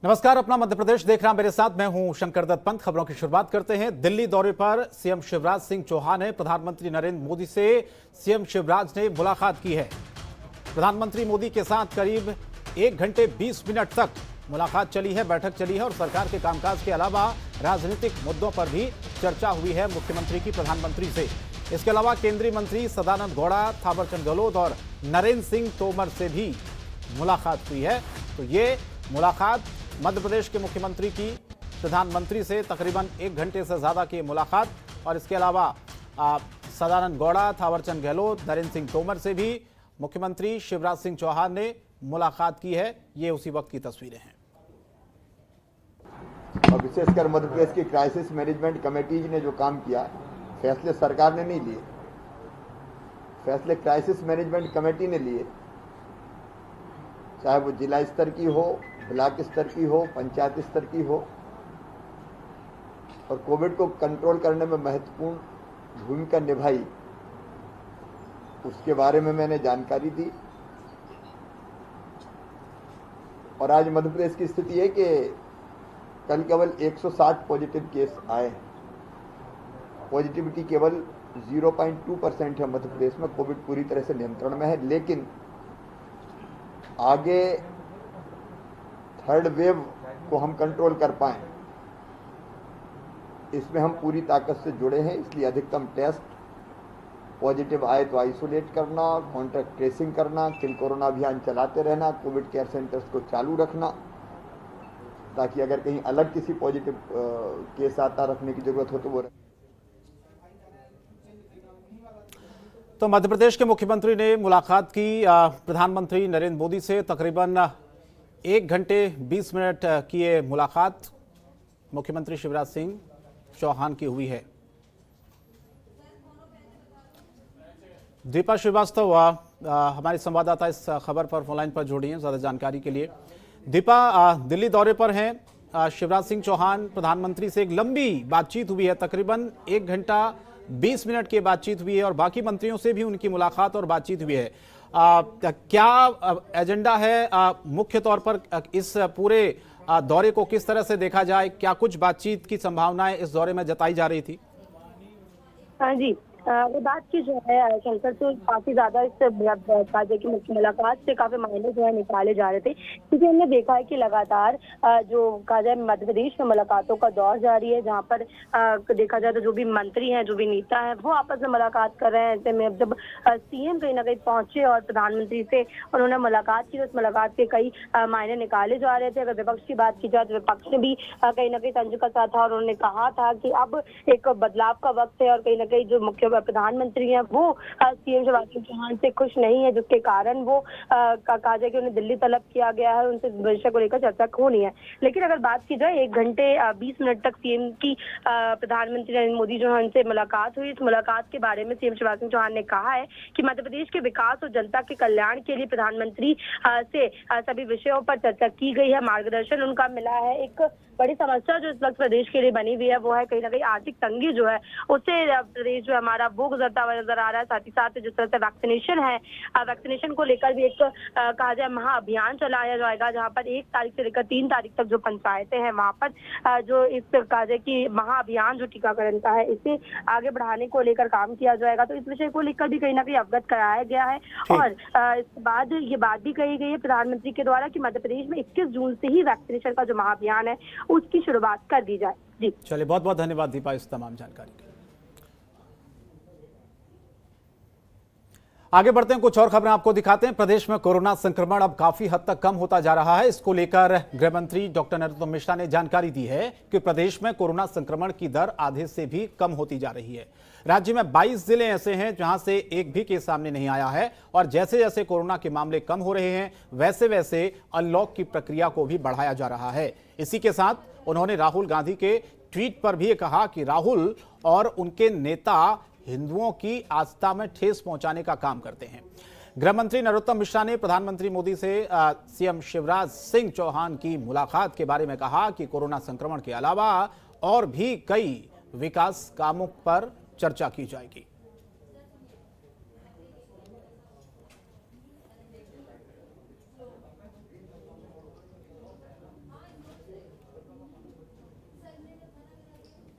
नमस्कार, अपना मध्य प्रदेश देख रहा मेरे साथ मैं हूं शंकर दत्त पंत। खबरों की शुरुआत करते हैं। दिल्ली दौरे पर सीएम शिवराज सिंह चौहान है। प्रधानमंत्री नरेंद्र मोदी से सीएम शिवराज ने मुलाकात की है। प्रधानमंत्री मोदी के साथ करीब 1 घंटे 20 मिनट तक मुलाकात चली है, बैठक चली है और सरकार के कामकाज के अलावा राजनीतिक मुद्दों पर भी चर्चा हुई है मुख्यमंत्री की प्रधानमंत्री से। इसके अलावा केंद्रीय मंत्री सदानंद गौड़ा, थावरचंद गहलोत और नरेंद्र सिंह तोमर से भी मुलाकात हुई है। तो ये मुलाकात मध्य प्रदेश के मुख्यमंत्री की प्रधानमंत्री से तकरीबन 1 घंटे से ज्यादा की मुलाकात, और इसके अलावा सदानंद गौड़ा, थावरचंद गहलोत, नरेंद्र सिंह तोमर से भी मुख्यमंत्री शिवराज सिंह चौहान ने मुलाकात की है। ये उसी वक्त की तस्वीरें हैं। और विशेषकर मध्य प्रदेश की क्राइसिस मैनेजमेंट कमेटीज ने जो काम किया, फैसले सरकार ने नहीं लिए, फैसले क्राइसिस मैनेजमेंट कमेटी ने लिए, चाहे वो जिला स्तर की हो, ब्लॉक स्तर की हो, पंचायत स्तर की हो, और कोविड को कंट्रोल करने में महत्वपूर्ण भूमिका निभाई, उसके बारे में मैंने जानकारी दी। और आज मध्य प्रदेश की स्थिति है कि कल केवल 160 पॉजिटिव केस आए। पॉजिटिविटी केवल 0.2% है मध्य प्रदेश में। कोविड पूरी तरह से नियंत्रण में है, लेकिन आगे थर्ड वेव को हम कंट्रोल कर पाएं, इसमें हम पूरी ताकत से जुड़े हैं। इसलिए अधिकतम टेस्ट, पॉजिटिव आए तो आइसोलेट करना, कॉन्टैक्ट ट्रेसिंग करना, किल कोरोना अभियान चलाते रहना, कोविड केयर सेंटर्स को चालू रखना, ताकि अगर कहीं अलग किसी पॉजिटिव केस आता रखने की जरूरत हो तो वो। तो मध्य प्रदेश के मुख्यमंत्री ने मुलाकात की प्रधानमंत्री नरेंद्र मोदी से। तकरीबन 1 घंटे 20 मिनट की ये मुलाकात मुख्यमंत्री शिवराज सिंह चौहान की हुई है। दीपा श्रीवास्तव हमारी संवाददाता इस खबर पर फोनलाइन पर जुड़ी हैं ज्यादा जानकारी के लिए। दीपा, दिल्ली दौरे पर हैं शिवराज सिंह चौहान, प्रधानमंत्री से एक लंबी बातचीत हुई है, तकरीबन 1 घंटा 20 मिनट की बातचीत हुई है और बाकी मंत्रियों से भी उनकी मुलाकात और बातचीत हुई है। क्या एजेंडा है मुख्य तौर पर इस पूरे दौरे को किस तरह से देखा जाए? क्या कुछ बातचीत की संभावनाएं इस दौरे में जताई जा रही थी? हाँ जी, वो बात की जो है शंकर, तो काफी ज्यादा इस राज्य की मुख्य मुलाकात से काफी मायने जो है निकाले जा रहे थे, क्योंकि हमने देखा है कि लगातार जो कहा जाए मध्य प्रदेश में मुलाकातों का दौर जारी है, जहाँ पर देखा जाए तो जो भी मंत्री हैं, जो भी नेता हैं, वो आपस में मुलाकात कर रहे हैं। ऐसे में अब जब सीएम कहीं ना कहीं पहुंचे और प्रधानमंत्री से उन्होंने मुलाकात की, तो उस मुलाकात के कई मायने निकाले जा रहे थे। अगर विपक्ष की बात की जाए तो विपक्ष ने भी कहीं ना कहीं तंज कसा था और उन्होंने कहा था कि अब एक बदलाव का वक्त है, और कहीं ना कहीं जो मुख्य प्रधानमंत्री हैं वो सीएम शिवराज सिंह चौहान से खुश नहीं है, जिसके कारण वो कहा जाए कि उन्हें दिल्ली तलब किया गया है, उनसे विषय को लेकर चर्चा होनी है। लेकिन अगर बात की जाए 1 घंटे 20 मिनट तक सीएम की प्रधानमंत्री नरेंद्र मोदी जो है उनसे मुलाकात हुई। इस मुलाकात के बारे में सीएम शिवराज सिंह चौहान ने कहा है कि मध्य प्रदेश के विकास और जनता के कल्याण के लिए प्रधानमंत्री से सभी विषयों पर चर्चा की गई है, मार्गदर्शन उनका मिला है। एक बड़ी समस्या जो इस वक्त प्रदेश के लिए बनी हुई है वो है कहीं ना कहीं आर्थिक तंगी जो है, उससे प्रदेश जो हमारा वो गुजरता हुआ नजर आ रहा है। साथ ही साथ जिस तरह से वैक्सीनेशन है, वैक्सीनेशन को लेकर भी एक कहा जाए महाअभियान चलाया जाएगा, जहां पर 1 तारीख से लेकर 3 तारीख तक जो पंचायतें हैं वहां पर जो इस कहा जाए कि महाअभियान जो टीकाकरण का है, इसे आगे बढ़ाने को लेकर काम किया जाएगा। तो इस विषय को लेकर भी कहीं ना कहीं अवगत कराया गया है। और इसके बाद ये बात भी कही गई है प्रधानमंत्री के द्वारा कि मध्य प्रदेश में 21 जून से ही वैक्सीनेशन का जो महाअभियान है उसकी शुरुआत कर दी जाए। जी चलिए, बहुत बहुत धन्यवाद दीपा इस तमाम जानकारी के लिए। आगे बढ़ते हैं, कुछ और खबरें आपको दिखाते हैं। प्रदेश में कोरोना संक्रमण अब काफी हद तक कम होता जा रहा है। इसको लेकर गृह मंत्री डॉक्टर नरोत्तम मिश्रा ने जानकारी दी है कि प्रदेश में कोरोना संक्रमण की दर आधे से भी कम होती जा रही है। राज्य में 22 जिले ऐसे हैं जहां से एक भी केस सामने नहीं आया है, और जैसे जैसे कोरोना के मामले कम हो रहे हैं वैसे वैसे अनलॉक की प्रक्रिया को भी बढ़ाया जा रहा है। इसी के साथ उन्होंने राहुल गांधी के ट्वीट पर भी कहा कि राहुल और उनके नेता हिंदुओं की आस्था में ठेस पहुंचाने का काम करते हैं। गृह मंत्री नरोत्तम मिश्रा ने प्रधानमंत्री मोदी से सीएम शिवराज सिंह चौहान की मुलाकात के बारे में कहा कि कोरोना संक्रमण के अलावा और भी कई विकास कामों पर चर्चा की जाएगी।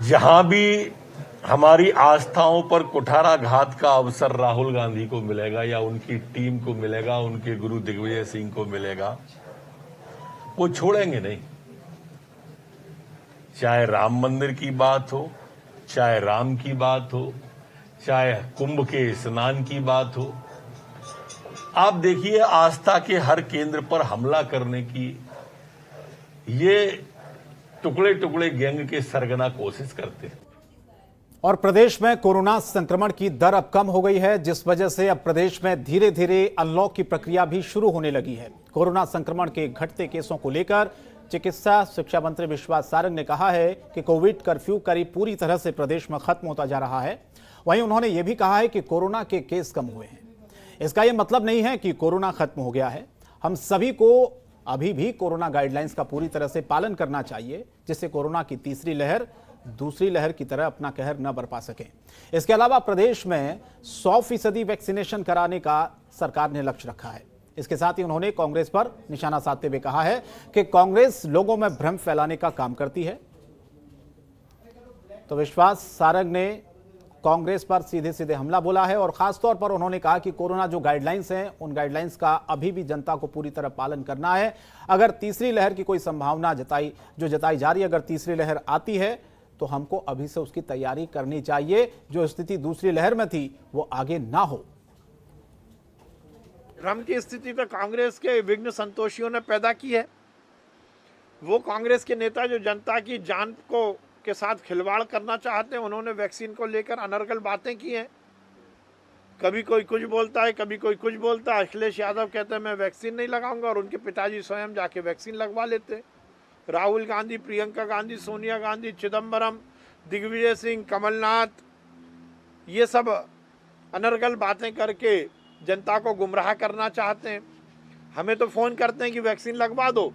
जहां भी हमारी आस्थाओं पर कुठाराघात का अवसर राहुल गांधी को मिलेगा या उनकी टीम को मिलेगा, उनके गुरु दिग्विजय सिंह को मिलेगा, वो छोड़ेंगे नहीं। चाहे राम मंदिर की बात हो, चाहे राम की बात हो, चाहे कुंभ के स्नान की बात हो, आप देखिए आस्था के हर केंद्र पर हमला करने की ये टुकड़े टुकड़े गैंग के सरगना कोशिश करते हैं। और प्रदेश में कोरोना संक्रमण की दर अब कम हो गई है, जिस वजह से अब प्रदेश में धीरे धीरे अनलॉक की प्रक्रिया भी शुरू होने लगी है। कोरोना संक्रमण के घटते केसों को लेकर चिकित्सा शिक्षा मंत्री विश्वास सारंग ने कहा है कि कोविड कर्फ्यू करीब पूरी तरह से प्रदेश में खत्म होता जा रहा है। वहीं उन्होंने ये भी कहा है कि कोरोना के केस कम हुए हैं। इसका यह मतलब नहीं है कि कोरोना खत्म हो गया है। हम सभी को अभी भी कोरोना गाइडलाइंस का पूरी तरह से पालन करना चाहिए, जिससे कोरोना की तीसरी लहर दूसरी लहर की तरह अपना कहर न बरपा सके। इसके अलावा प्रदेश में 100% वैक्सीनेशन कराने का सरकार ने लक्ष्य रखा है। इसके साथ ही उन्होंने कांग्रेस पर निशाना साधते हुए कहा है कि कांग्रेस लोगों में भ्रम फैलाने का काम करती है। तो विश्वास सारंग ने कांग्रेस पर सीधे सीधे हमला बोला है और खासतौर पर उन्होंने कहा कि कोरोना जो गाइडलाइंस हैं, उन गाइडलाइंस का अभी भी जनता को पूरी तरह पालन करना है। अगर तीसरी लहर की कोई संभावना जताई जा रही है, अगर तीसरी लहर आती है तो हमको अभी से उसकी तैयारी करनी चाहिए। जो स्थिति दूसरी लहर में थी वो आगे ना हो। भ्रम की स्थिति तो कांग्रेस के विघ्न संतोषियों ने पैदा की है। वो कांग्रेस के नेता जो जनता की जान को के साथ खिलवाड़ करना चाहते हैं, उन्होंने वैक्सीन को लेकर अनर्गल बातें की हैं। कभी कोई कुछ बोलता है, कभी कोई कुछ बोलता है। अखिलेश यादव कहते हैं मैं वैक्सीन नहीं लगाऊंगा और उनके पिताजी स्वयं जाके वैक्सीन लगवा लेते हैं। राहुल गांधी, प्रियंका गांधी, सोनिया गांधी, चिदम्बरम, दिग्विजय सिंह, कमलनाथ, ये सब अनर्गल बातें करके जनता को गुमराह करना चाहते हैं। हमें तो फ़ोन करते हैं कि वैक्सीन लगवा दो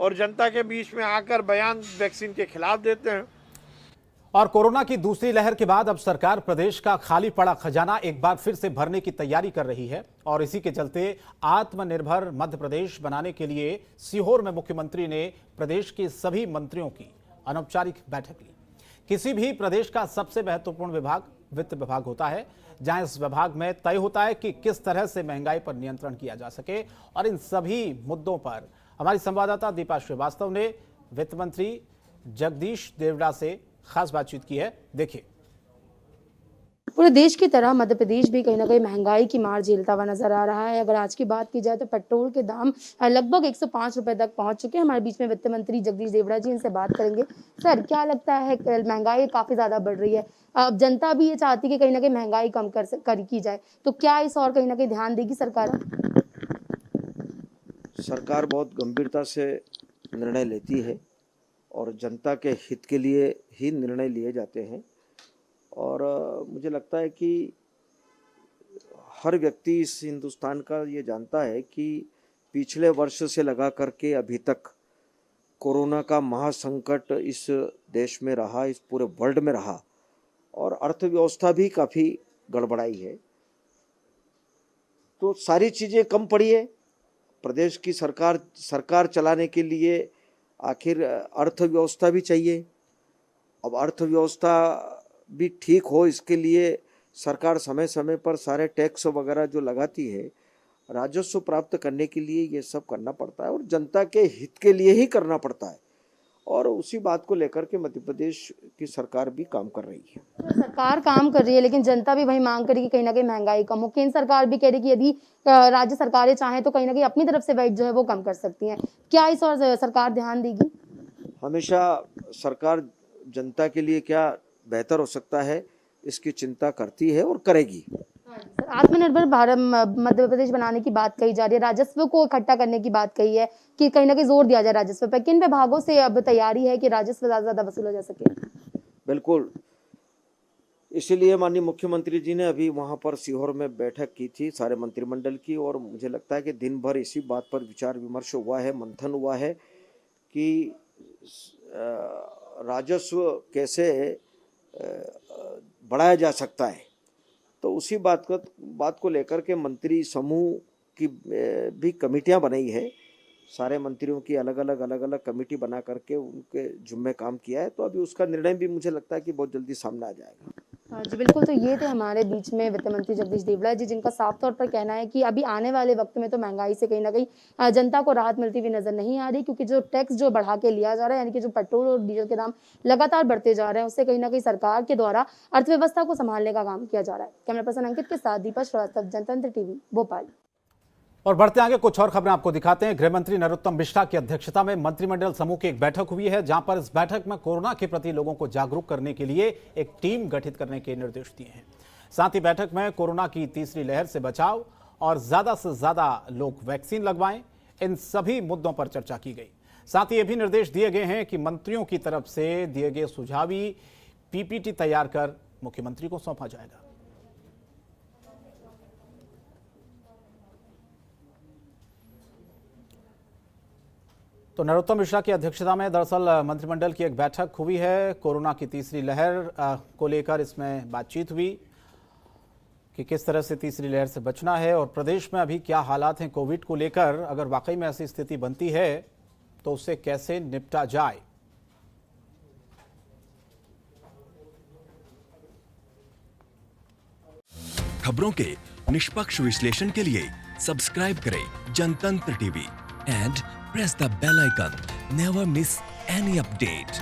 और जनता के बीच में आकर बयान वैक्सीन के खिलाफ देते हैं। और कोरोना की दूसरी लहर के बाद अब सरकार प्रदेश का खाली पड़ा खजाना एक बार फिर से भरने की तैयारी कर रही है और इसी के चलते आत्मनिर्भर मध्य प्रदेश बनाने के लिए सीहोर में मुख्यमंत्री ने प्रदेश के सभी मंत्रियों की अनौपचारिक बैठक ली। किसी भी प्रदेश का सबसे महत्वपूर्ण विभाग वित्त विभाग होता है, जहां इस विभाग में तय होता है कि किस तरह से महंगाई पर नियंत्रण किया जा सके। और इन सभी मुद्दों पर हमारी संवाददाता दीपा श्रीवास्तव ने वित्त मंत्री जगदीश देवड़ा से खास बातचीत की है। देखिए। पूरे देश की तरह मध्य प्रदेश भी कहीं ना कहीं महंगाई की मार झेलता हुआ नजर आ रहा है। अगर आज की बात की जाए तो पेट्रोल के दाम लगभग 105 रुपए तक पहुंच चुके हैं। हमारे बीच में वित्त मंत्री जगदीश देवड़ा जी, इनसे बात करेंगे। सर, क्या लगता है महंगाई काफी ज्यादा बढ़ रही है, अब जनता भी ये चाहती है कि कहीं ना कहीं महंगाई कम की जाए, तो क्या इस और कहीं ना कहीं ध्यान देगी सरकार? सरकार बहुत गंभीरता से निर्णय लेती है और जनता के हित के लिए ही निर्णय लिए जाते हैं। और मुझे लगता है कि हर व्यक्ति इस हिंदुस्तान का ये जानता है कि पिछले वर्ष से लगा करके अभी तक कोरोना का महासंकट इस देश में रहा, इस पूरे वर्ल्ड में रहा और अर्थव्यवस्था भी काफ़ी गड़बड़ाई है। तो सारी चीज़ें कम पड़ी है। प्रदेश की सरकार चलाने के लिए आखिर अर्थव्यवस्था भी चाहिए। अब अर्थव्यवस्था भी ठीक हो, इसके लिए सरकार समय समय पर सारे टैक्स वगैरह जो लगाती है, राजस्व प्राप्त करने के लिए ये सब करना पड़ता है और जनता के हित के लिए ही करना पड़ता है। और उसी बात को लेकर के मध्य प्रदेश की सरकार भी काम कर रही है। सरकार काम कर रही है, लेकिन जनता भी वही मांग करेगी कहीं ना कहीं महंगाई कम हो। केंद्र सरकार भी कह रही कि यदि राज्य सरकारें चाहें तो कहीं ना कहीं अपनी तरफ से वैट जो है वो कम कर सकती हैं। क्या इस और सरकार ध्यान देगी? हमेशा सरकार जनता के लिए क्या बेहतर हो सकता है, इसकी चिंता करती है और करेगी। आत्मनिर्भर भारत मध्य प्रदेश बनाने की बात कही जा रही है, राजस्व को इकट्ठा करने की बात कही है कि कहीं ना कहीं जोर दिया जाए राजस्व पर। किन विभागों से अब तैयारी है कि राजस्व ज्यादा वसूला जा सके? बिल्कुल, इसीलिए माननीय मुख्यमंत्री जी ने अभी वहां पर सीहोर में बैठक की थी सारे मंत्रिमंडल की और मुझे लगता है कि दिन भर इसी बात पर विचार विमर्श हुआ है, मंथन हुआ है कि राजस्व कैसे बढ़ाया जा सकता है। तो उसी बात को लेकर के मंत्री समूह की भी कमेटियां बनाई है। सारे मंत्रियों की अलग अलग कमेटी बना करके उनके जुम्मे काम किया है, तो अभी उसका निर्णय भी मुझे लगता है कि बहुत जल्दी सामने आ जाएगा। हाँ जी, बिल्कुल। तो ये थे हमारे बीच में वित्त मंत्री जगदीश देवड़ा जी, जिनका साफ तौर पर कहना है कि अभी आने वाले वक्त में तो महंगाई से कहीं न कहीं जनता को राहत मिलती हुई नज़र नहीं आ रही, क्योंकि जो टैक्स जो बढ़ा के लिया जा रहा है, यानी कि जो पेट्रोल और डीजल के दाम लगातार बढ़ते जा रहे हैं, उससे कहीं न कहीं सरकार के द्वारा अर्थव्यवस्था को संभालने का काम किया जा रहा है। कैमरा पर्सन अंकित के साथ दीपक श्रीवास्तव, जनतंत्र टीवी, भोपाल। और बढ़ते आगे कुछ और खबरें आपको दिखाते हैं। गृह मंत्री नरोत्तम मिश्रा की अध्यक्षता में मंत्रिमंडल समूह की एक बैठक हुई है, जहां पर इस बैठक में कोरोना के प्रति लोगों को जागरूक करने के लिए एक टीम गठित करने के निर्देश दिए हैं। साथ ही बैठक में कोरोना की तीसरी लहर से बचाव और ज्यादा से ज्यादा लोग वैक्सीन लगवाएं, इन सभी मुद्दों पर चर्चा की गई। साथ ही ये भी निर्देश दिए गए हैं कि मंत्रियों की तरफ से दिए गए सुझावी पीपीटी तैयार कर मुख्यमंत्री को सौंपा जाएगा। तो नरोत्तम मिश्रा की अध्यक्षता में दरअसल मंत्रिमंडल की एक बैठक हुई है। कोरोना की तीसरी लहर को लेकर इसमें बातचीत हुई कि किस तरह से तीसरी लहर से बचना है और प्रदेश में अभी क्या हालात हैं कोविड को लेकर, अगर वाकई में ऐसी स्थिति बनती है तो उससे कैसे निपटा जाए। खबरों के निष्पक्ष विश्लेषण के लिए सब्सक्राइब करें जनतंत्र TV and press the bell icon. Never miss any update.